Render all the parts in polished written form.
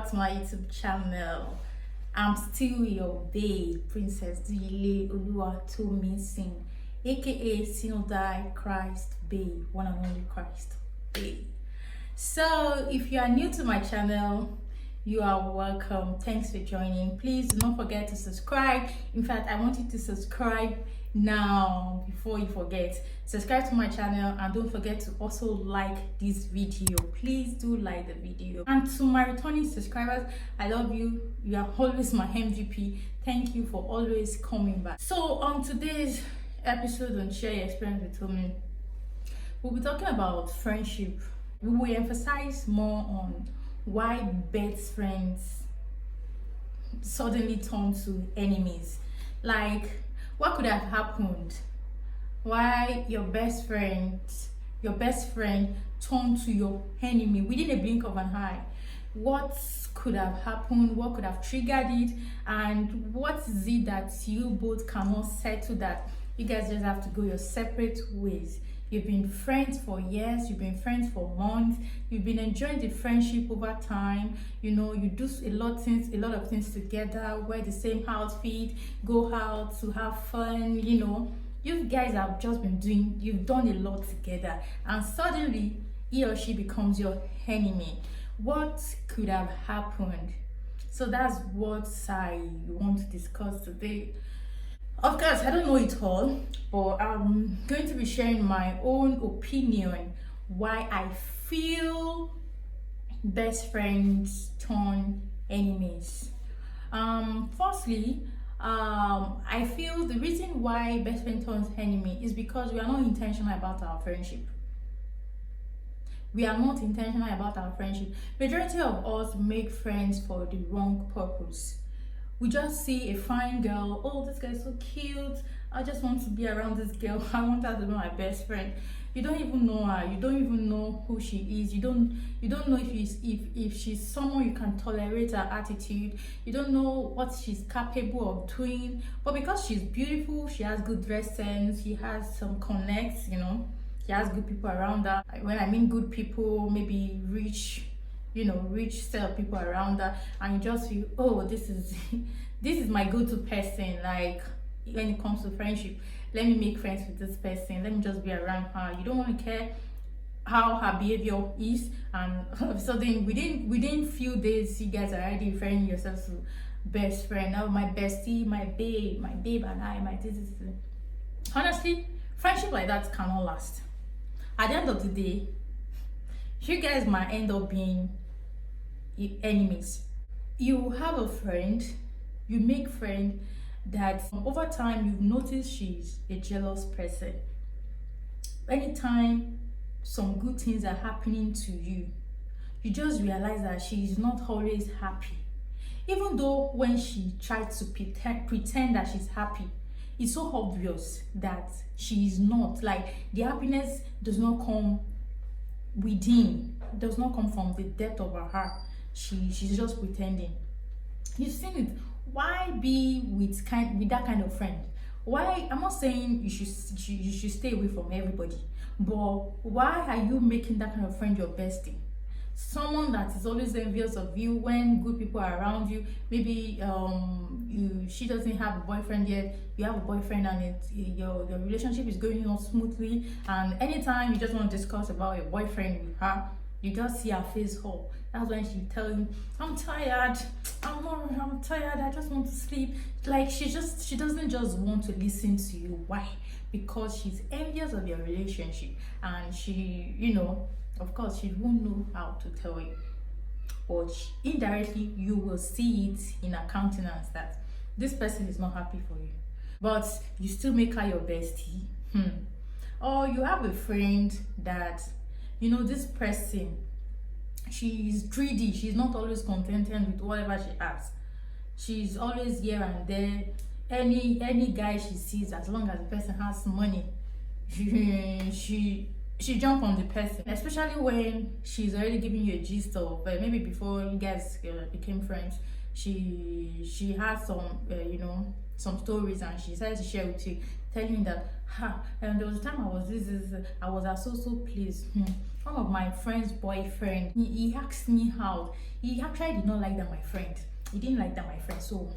back to my YouTube channel. I'm still your babe, Princess Dile Oluwatomisin, aka Synodal Christ Babe, one and only Christ Babe. So, if you are new to my channel, you are welcome. Thanks for joining. Please do not forget to subscribe. In fact, I want you to subscribe now before you forget. Subscribe to my channel and don't forget to also like this video. Please do like the video. And to my returning subscribers, I love you. You are always my MVP. Thank you for always coming back. So on today's episode on Share Your Experience with Tomi, we'll be talking about friendship. We will emphasize more on why best friends suddenly turn to enemies. Like, what could have happened? Why your best friend turned to your enemy within a blink of an eye? What could have happened? What could have triggered it? And what is it that you both cannot settle that you guys just have to go your separate ways? You've been friends for years, you've been friends for months, you've been enjoying the friendship over time. You know, you do a lot of things together, wear the same outfit, go out to have fun. You know, you guys have just you've done a lot together, and suddenly he or she becomes your enemy. What could have happened? So that's what I want to discuss today. Of course, I don't know it all, but I'm going to be sharing my own opinion why I feel best friends turn enemies. Firstly, I feel the reason why best friend turns enemy is because we are not intentional about our friendship. We are not intentional about our friendship. Majority of us make friends for the wrong purpose. We just see a fine girl. Oh, this guy is so cute. I just want to be around this girl. I want her to be my best friend. You don't even know her. You don't even know who she is. You don't know if she's someone you can tolerate her attitude. You don't know what she's capable of doing. But because she's beautiful, she has good dress sense, she has some connects, you know. She has good people around her. When I mean good people, maybe rich set of people around her, and you just feel, oh, this is my go-to person. Like, when it comes to friendship, let me make friends with this person, let me just be around her. You don't want to care how her behavior is, and all of a sudden within few days you guys are already referring yourselves to best friend. Oh, my bestie, my babe and I, my this. Honestly, friendship like that cannot last. At the end of the day, you guys might end up being enemies. You have a friend, you make friend that over time you've noticed she's a jealous person. Anytime some good things are happening to you, you just realize that she is not always happy. Even though when she tries to pretend that she's happy, it's so obvious that she is not. Like, the happiness does not come within, does not come from the depth of her heart. She's just pretending. You've seen it. Why be with that kind of friend? Why? I'm not saying you should stay away from everybody, but why are you making that kind of friend your bestie? Someone that is always envious of you when good people are around you. Maybe she doesn't have a boyfriend yet, you have a boyfriend, and your relationship is going on smoothly, and anytime you just want to discuss about your boyfriend with her, you just see her face fall. That's when she tell you, I'm tired, I'm tired, I just want to sleep. Like, she doesn't just want to listen to you. Why? Because she's envious of your relationship, and she, of course, she won't know how to tell you, but indirectly you will see it in her countenance that this person is not happy for you, but you still make her your bestie. Or you have a friend that, this person, she's greedy, she's not always contented with whatever she has. She's always here and there. Any guy she sees, as long as the person has money, she jump on the person, especially when she's already giving you a gist of, maybe before you guys became friends, she has some some stories, and she decided to share with you, telling me that and there was a time I was I was at so place. One of my friend's boyfriend, he asked me out. He actually did not like that my friend. He didn't like that my friend, so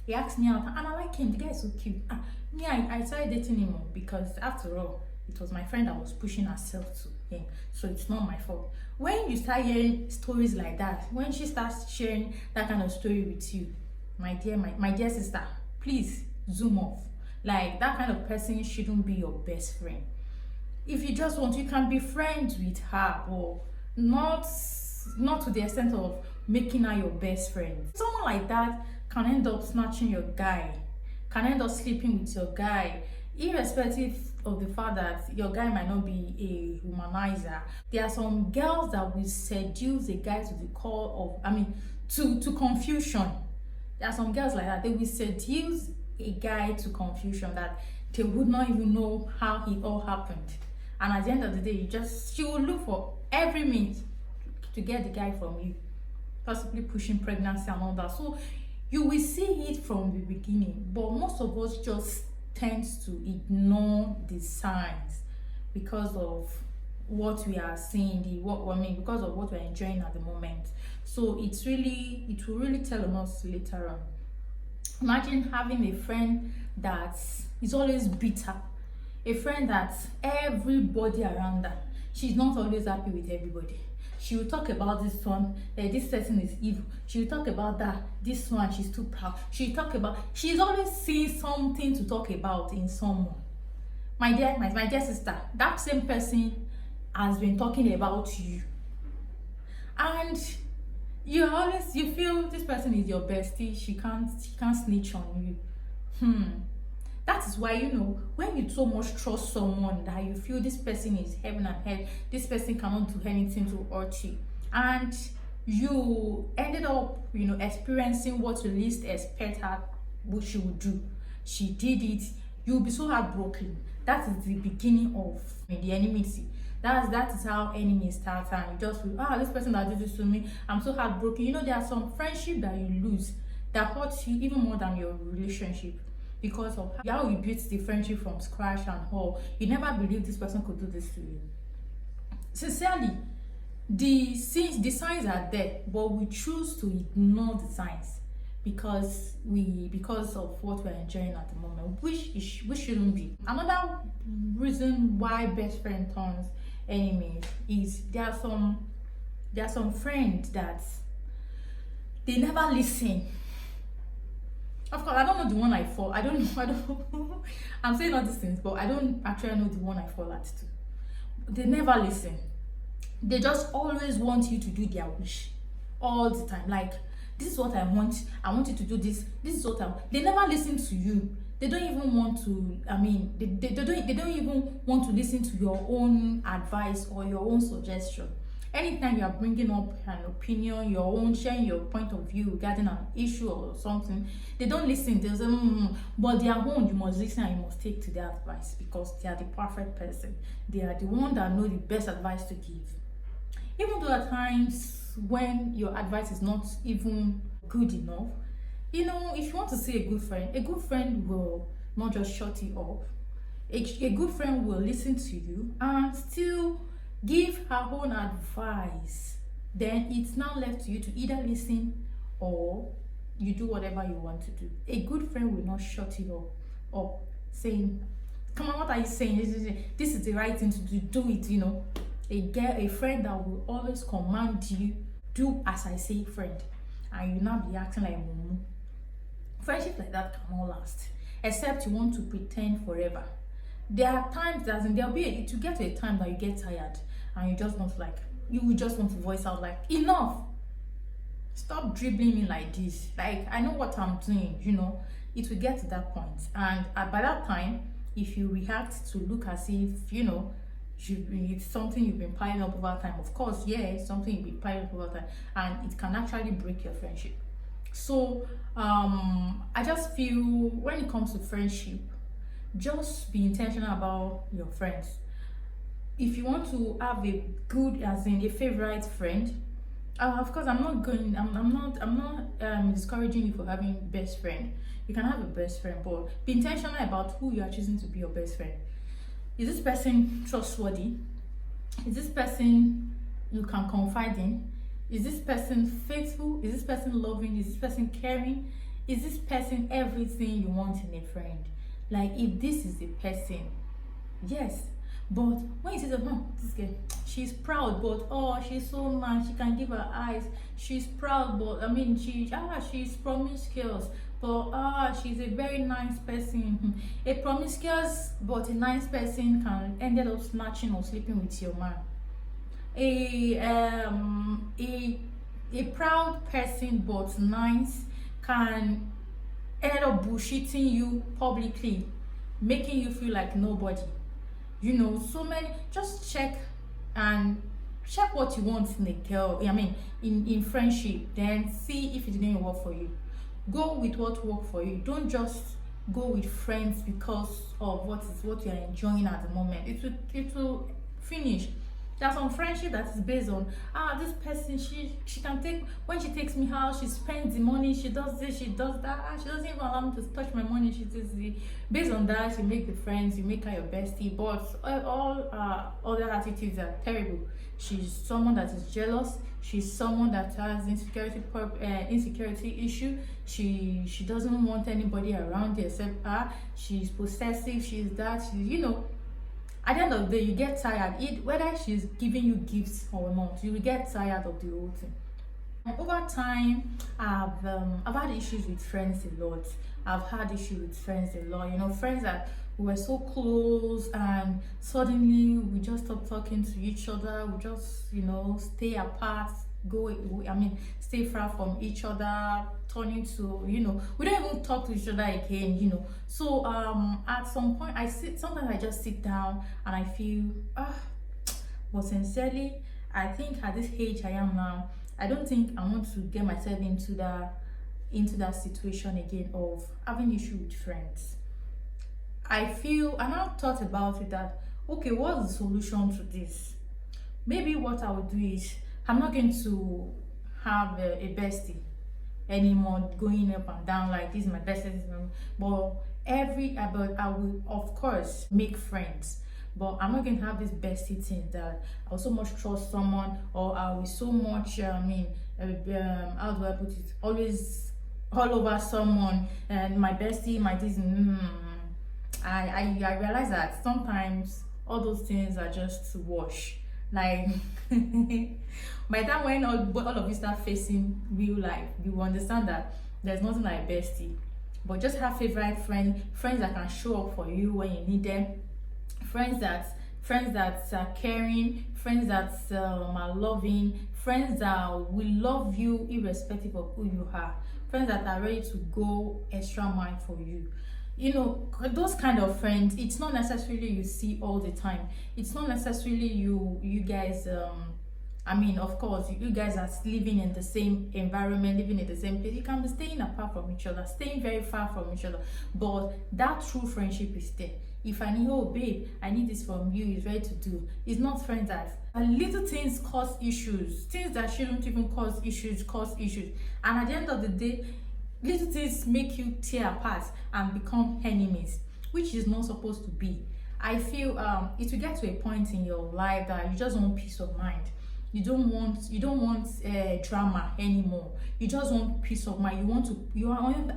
he asked me out, and I like him. The guy is so cute. I started dating him because after all, it was my friend that was pushing herself to him, so it's not my fault. When you start hearing stories like that, when she starts sharing that kind of story with you, my dear sister, please zoom off. Like, that kind of person shouldn't be your best friend. If you just want, you can be friends with her, but not to the extent of making her your best friend. Someone like that can end up snatching your guy, can end up sleeping with your guy, irrespective of the fact that your guy might not be a womanizer. There are some girls that will seduce a guy to the core of, to confusion. There are some girls like that. They will seduce a guy to confusion that they would not even know how it all happened. And at the end of the day, she will look for every means to get the guy from you, possibly pushing pregnancy and all that. So you will see it from the beginning, but most of us just tends to ignore the signs because of what we are seeing, because of what we're enjoying at the moment. So it will really tell on us later on. Imagine having a friend that is always bitter, a friend that everybody around her, she's not always happy with everybody. She will talk about this one, this person is evil. She will talk about that, this one, she's too proud. She's always seeing something to talk about in someone. My dear sister, that same person has been talking about you. And you feel this person is your bestie, she can't snitch on you. That is why, when you so much trust someone that you feel this person is heaven and hell, this person cannot do anything to hurt you, and you ended up, experiencing what you least expect her what she would do. She did it. You'll be so heartbroken. That is the beginning of the enmity. That is how enemies start, and you just feel, this person that did this to me, I'm so heartbroken. There are some friendship that you lose that hurts you even more than your relationship, because of how you built the friendship from scratch and all. You never believed this person could do this to you. Sincerely, the signs are there, but we choose to ignore the signs because of what we're enjoying at the moment, which shouldn't be. Another reason why best friend turns enemies is there are some friends that they never listen. Of course, I don't know the one I fall. I don't know. I'm saying all these things, but I don't actually know the one I fall at too. They never listen. They just always want you to do their wish all the time. Like, this is what I want. I want you to do this. This is what I want. They never listen to you. They don't even want to. They don't even want to listen to your own advice or your own suggestion. Anytime you are bringing up an opinion, your own, sharing your point of view regarding an issue or something, they don't listen. They say, but their own, you must listen and you must take to their advice because they are the perfect person. They are the one that know the best advice to give. Even though at times when your advice is not even good enough, if you want to see a good friend will not just shut you up. A good friend will listen to you and still give her own advice. Then it's now left to you to either listen or you do whatever you want to do. A good friend will not shut you up saying, come on, what are you saying? This is the right thing to do it. A friend that will always command you, do as I say, friend, and you now be acting like mumu. Friendship like that cannot last, except you want to pretend forever. There are times that to get to a time that you get tired and you just want to voice out like, enough, stop dribbling me like this. Like, I know what I'm doing. It will get to that point, and by that time, if you react to look as if it's something you've been piling up over time, of course, it's something you've been piling up over time, and it can actually break your friendship. So I just feel when it comes to friendship, just be intentional about your friends. If you want to have a good, as in a favorite friend, Of course, I'm not discouraging you for having best friend. You can have a best friend, but be intentional about who you are choosing to be your best friend. Is this person trustworthy? Is this person you can confide in? Is this person faithful? Is this person loving? Is this person caring? Is this person everything you want in a friend? Like, if this is the person, yes. But when you say that, oh, this girl, she's proud, but oh, she's so mad, she can give her eyes. She's proud, but I mean, she's promiscuous, but she's a very nice person. A promiscuous but a nice person can ended up snatching or sleeping with your man. A proud person but nice can end up bullshitting you publicly, making you feel like nobody. You know, so many. Just and check what you want in a girl. I mean, in friendship, then see if it's going to work for you. Go with what works for you. Don't just go with friends because of what you are enjoying at the moment. It will finish. There's some friendship that is based on this person, she can take, when she takes me out, she spends the money, she does this, she does that, she doesn't even allow me to touch my money, she does the, based on that you make the friends, you make her your bestie. But all other attitudes are terrible. She's someone that is jealous, she's someone that has insecurity issue, she doesn't want anybody around except her, she's possessive, she's that, you know. At the end of the day, you get tired. Whether she's giving you gifts or not, you will get tired of the whole thing. And over time, I've had issues with friends a lot. I've had issues with friends a lot. You know, friends that we were so close, and suddenly we just stop talking to each other. We just, you know, stay apart. Stay far from each other, turning to, you know, we don't even talk to each other again, you know. So at some point sometimes I just sit down and I feel but sincerely, I think at this age I am now, I don't think I want to get myself into that situation again of having issue with friends. I feel, and I've thought about it, that okay, what's the solution to this? Maybe what I would do is, I'm not going to have a bestie anymore, going up and down like this is my bestie, but I will of course make friends, but I'm not going to have this bestie thing that I will so much trust someone, or I will so much how do I put it, always all over someone, and my bestie, my this. I realize that sometimes all those things are just wash. Like by the time when all of you start facing real life, you will understand that there's nothing like bestie. But just have favorite friends that can show up for you when you need them, friends that are caring, friends that are loving, friends that will love you irrespective of who you are, friends that are ready to go extra mile for you. You know, those kind of friends, it's not necessarily you see all the time. It's not necessarily you guys of course, you guys are living in the same environment, living in the same place. You can be staying apart from each other, staying very far from each other, but that true friendship is there. If I need, oh babe, I need this from you, it's ready to do. It's not friends that little things cause issues, things that shouldn't even cause issues. And at the end of the day, little things make you tear apart and become enemies, which is not supposed to be. I feel it will get to a point in your life that you just want peace of mind. You don't want drama anymore. You just want peace of mind. You want to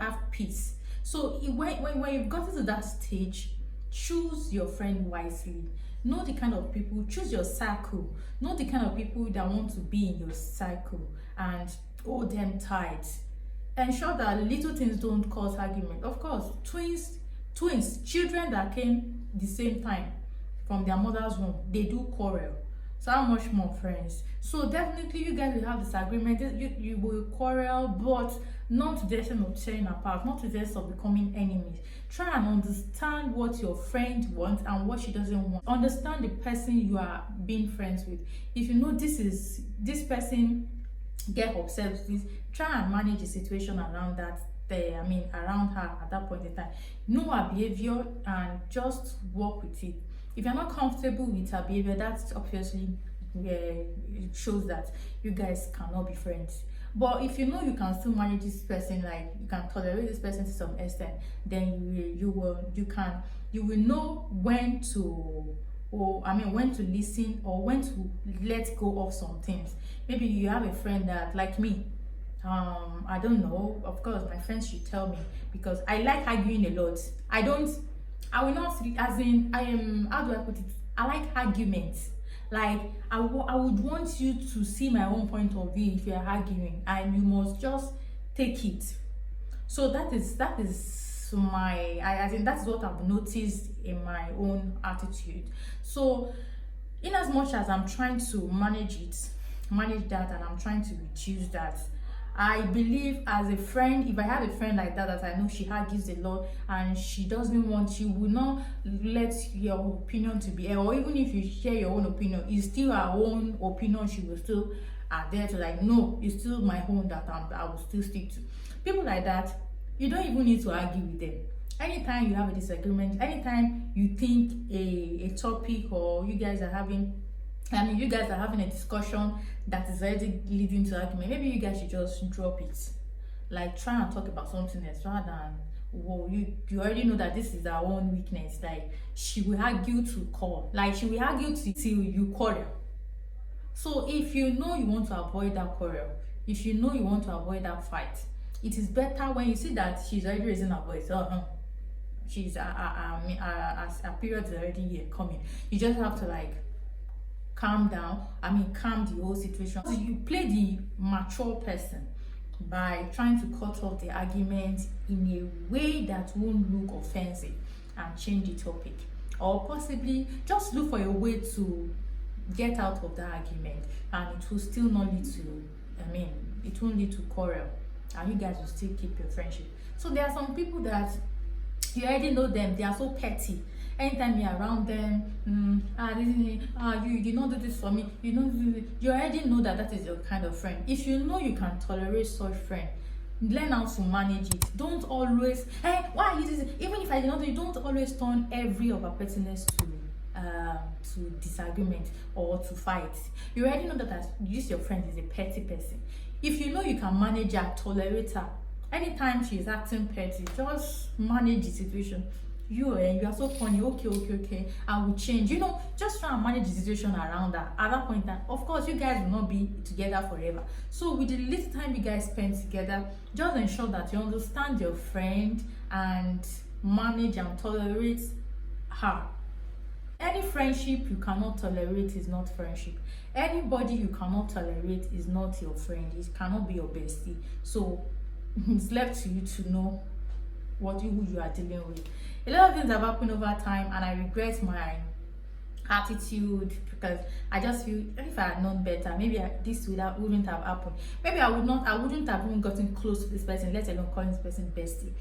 have peace. So when you've gotten to that stage, choose your friend wisely. Know the kind of people, choose your circle. Know the kind of people that want to be in your circle and hold them tight. Ensure that little things don't cause argument. Of course, twins, children that came the same time from their mother's womb, they do quarrel. So how much more friends? So definitely you guys will have disagreement. You will quarrel, but not to the extent of tearing apart, not to the extent of becoming enemies. Try and understand what your friend wants and what she doesn't want. Understand the person you are being friends with. If you know this person get upset with this, try and manage the situation around that. Around her at that point in time. Know her behavior and just work with it. If you're not comfortable with her behavior, that's obviously it shows that you guys cannot be friends. But if you know you can still manage this person, like you can tolerate this person to some extent, then you will know when to, or I mean when to listen or when to let go of some things. Maybe you have a friend that, like me, I don't know, of course my friends should tell me, because I like arguing a lot. I will not, as in, I am, how do I put it, I like arguments. Like I would want you to see my own point of view if you are arguing, and you must just take it. So that is my, I think that's what I've noticed in my own attitude. So in as much as I'm trying to manage that, and I'm trying to reduce that, I believe as a friend, if I have a friend like that, that I know she argues a lot and she doesn't want, you will not let your opinion to be, or even if you share your own opinion, it's still her own opinion, she will still adhere to, like, no, it's still my own that I will still stick to. People like that, you don't even need to argue with them. Anytime you have a disagreement, anytime you think a topic, or you guys are having a discussion that is already leading to argument, maybe you guys should just drop it. Like, try and talk about something else rather than, well, you already know that this is our own weakness. Like, she will argue to call, like she will argue till you quarrel. So if you know you want to avoid that quarrel, if you know you want to avoid that fight, it is better when you see that she's already raising her voice. She's a period is already here coming. You just have to, like, calm down, calm the whole situation. So you play the mature person by trying to cut off the argument in a way that won't look offensive, and change the topic, or possibly just look for a way to get out of the argument, and it will still not lead to, it won't lead to quarrel, and you guys will still keep your friendship. So there are some people that you already know them, they are so petty. Anytime you're around them, you did not do this for me, you already know that is your kind of friend. If you know you can tolerate such friend, learn how to manage it. Don't always, hey, why are you this? Even if I did not do it, don't always turn every of our pettiness to disagreement or to fight. You already know that your friend is a petty person. If you know you can manage her, tolerate her, anytime she is acting petty, just manage the situation. You are so funny, okay, I will change. Just try and manage the situation around that. At that point, of course, you guys will not be together forever. So with the little time you guys spend together, just ensure that you understand your friend and manage and tolerate her. Any friendship you cannot tolerate is not friendship. Anybody you cannot tolerate is not your friend. It cannot be your bestie. So it's left to you to know who you are dealing with. A lot of things have happened over time, and I regret my attitude, because I just feel if I had known better, maybe this wouldn't have happened. Maybe I wouldn't have even gotten close to this person, let alone calling this person bestie.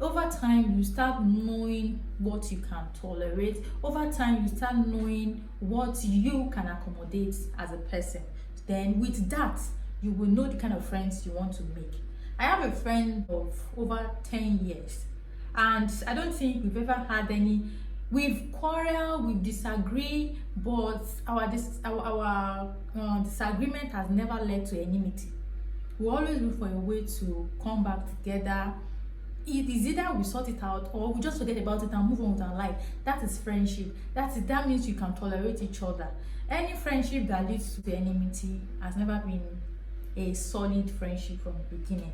Over time you start knowing what you can tolerate. Over time you start knowing what you can accommodate as a person. Then with that, you will know the kind of friends you want to make. I have a friend of over 10 years, and I don't think we've ever had any. We've quarreled, we've disagreed, but our disagreement has never led to enmity. We always look for a way to come back together. It is either we sort it out, or we just forget about it and move on with our life. That is friendship. That means you can tolerate each other. Any friendship that leads to the enmity has never been a solid friendship from the beginning.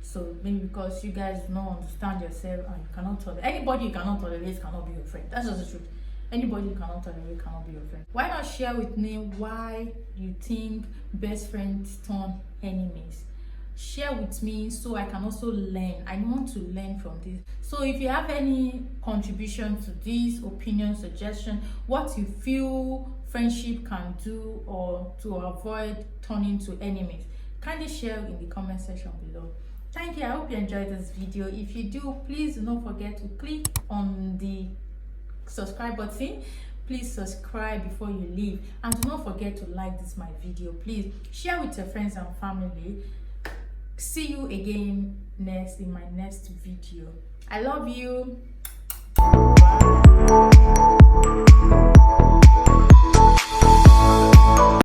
So maybe because you guys don't understand yourself, and you cannot tolerate anybody you cannot tolerate cannot be your friend. That's just the truth. Anybody you cannot tolerate cannot be your friend. Why not share with me why you think best friends turn enemies? Share with me so I can also learn. I want to learn from this. So if you have any contribution to this, opinion, suggestion, what you feel friendship can do or to avoid turning to enemies, kindly share in the comment section below. Thank you. I hope you enjoyed this video. If you do, please do not forget to click on the subscribe button. Please subscribe before you leave, and do not forget to like my video. Please share with your friends and family. See you again in my next video. I love you.